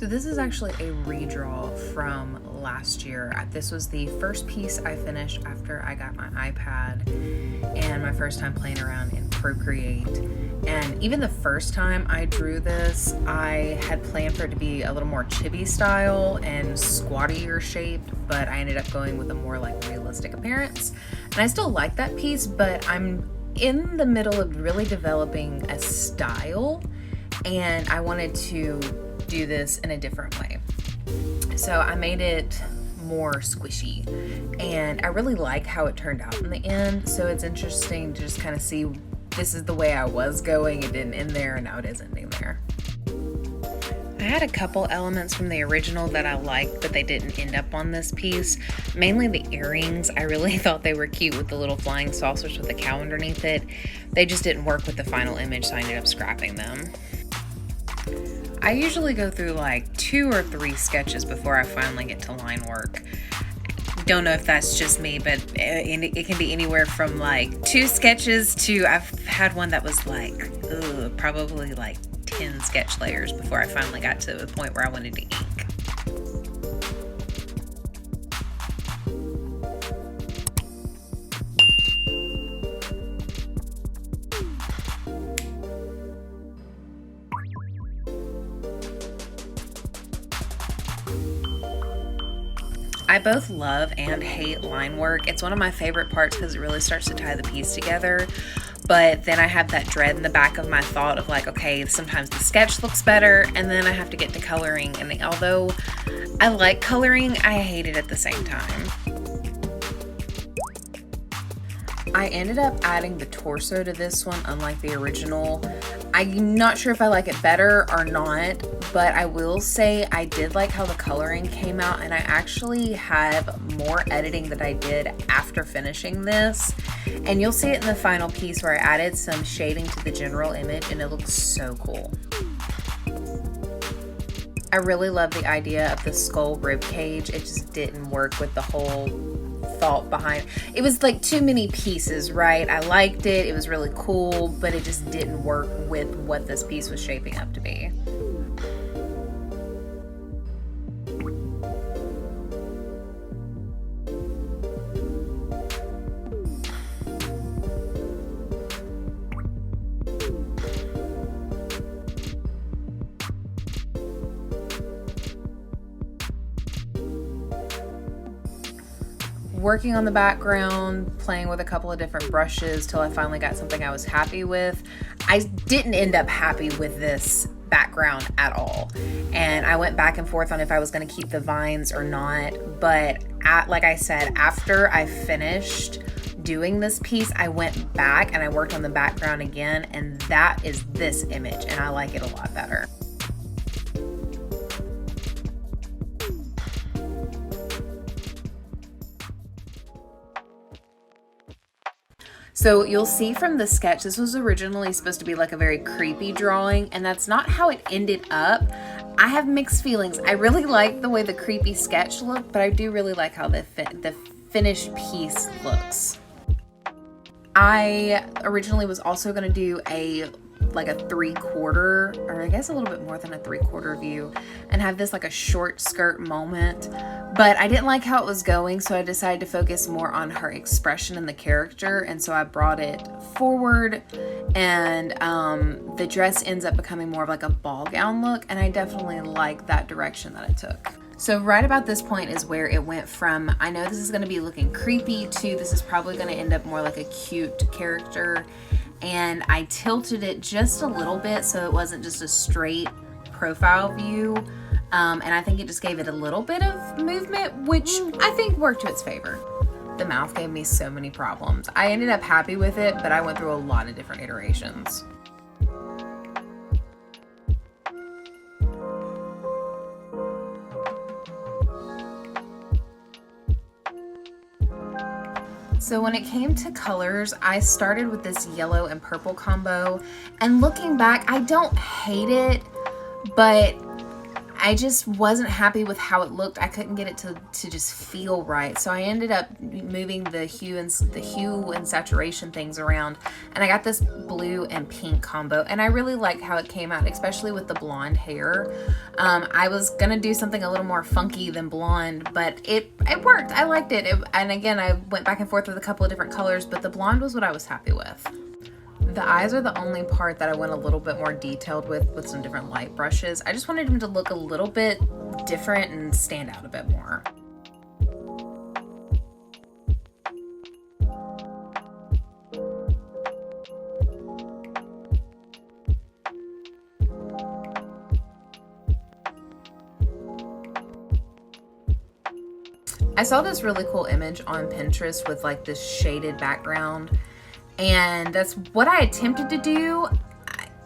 So this is actually a redraw from last year. This was the first piece I finished after I got my iPad and my first time playing around in Procreate. And even the first time I drew this, I had planned for it to be a little more chibi style and squattier shaped, but I ended up going with a more like realistic appearance. And I still like that piece, but I'm in the middle of really developing a style, and I wanted to do this in a different way. So I made it more squishy, and I really like how it turned out in the end. So it's interesting to just kind of see, this is the way I was going. It didn't end there, and now it is ending there. I had a couple elements from the original that I liked, but they didn't end up on this piece. Mainly the earrings. I really thought they were cute with the little flying saucers with the cow underneath it. They just didn't work with the final image, so I ended up scrapping them. I usually go through like 2 or 3 sketches before I finally get to line work. Don't know if that's just me, but it can be anywhere from like 2 sketches to, I've had one that was like, probably like 10 sketch layers before I finally got to the point where I wanted to ink. I both love and hate line work. It's one of my favorite parts because it really starts to tie the piece together. But then I have that dread in the back of my thought of like, okay, sometimes the sketch looks better, and then I have to get to coloring. And although I like coloring, I hate it at the same time. I ended up adding the torso to this one, unlike the original. I'm not sure if I like it better or not, but I will say I did like how the coloring came out, and I actually have more editing that I did after finishing this. And you'll see it in the final piece where I added some shading to the general image, and it looks so cool. I really love the idea of the skull rib cage. It just didn't work with the whole thought behind it. Was like too many pieces, right? I liked it, it was really cool, but it just didn't work with what this piece was shaping up to be. Working on the background, playing with a couple of different brushes till I finally got something I was happy with. I didn't end up happy with this background at all. And I went back and forth on if I was gonna keep the vines or not. But like I said, after I finished doing this piece, I went back and I worked on the background again, and that is this image, and I like it a lot better. So you'll see from the sketch, this was originally supposed to be like a very creepy drawing, and that's not how it ended up. I have mixed feelings. I really like the way the creepy sketch looked, but I do really like how the finished piece looks. I originally was also gonna do like a 3/4, or I guess a little bit more than a 3/4 view, and have this like a short skirt moment, but I didn't like how it was going, so I decided to focus more on her expression and the character, and so I brought it forward, and the dress ends up becoming more of like a ball gown look, and I definitely like that direction that it took. So right about this point is where it went from, I know this is going to be looking creepy, to this is probably going to end up more like a cute character. And I tilted it just a little bit so it wasn't just a straight profile view. And I think it just gave it a little bit of movement, which I think worked to its favor. The mouth gave me so many problems. I ended up happy with it, but I went through a lot of different iterations. So when it came to colors, I started with this yellow and purple combo, and looking back, I don't hate it, but I just wasn't happy with how it looked. I couldn't get it to just feel right. So I ended up moving the hue and saturation things around, and I got this blue and pink combo, and I really like how it came out, especially with the blonde hair. I was gonna do something a little more funky than blonde, but it worked. I liked it. And again, I went back and forth with a couple of different colors, but the blonde was what I was happy with. The eyes are the only part that I went a little bit more detailed with some different light brushes. I just wanted them to look a little bit different and stand out a bit more. I saw this really cool image on Pinterest with like this shaded background, and that's what I attempted to do.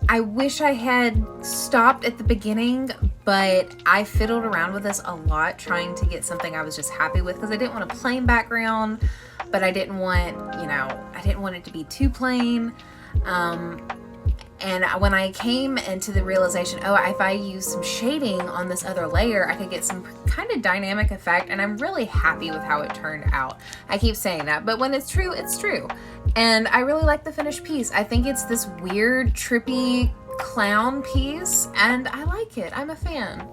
I wish I had stopped at the beginning, but I fiddled around with this a lot trying to get something I was just happy with, because I didn't want a plain background, but I didn't want, I didn't want it to be too plain. And when I came into the realization, oh, if I use some shading on this other layer, I could get some kind of dynamic effect, and I'm really happy with how it turned out. I keep saying that, but when it's true, it's true. And I really like the finished piece. I think it's this weird, trippy clown piece, and I like it. I'm a fan.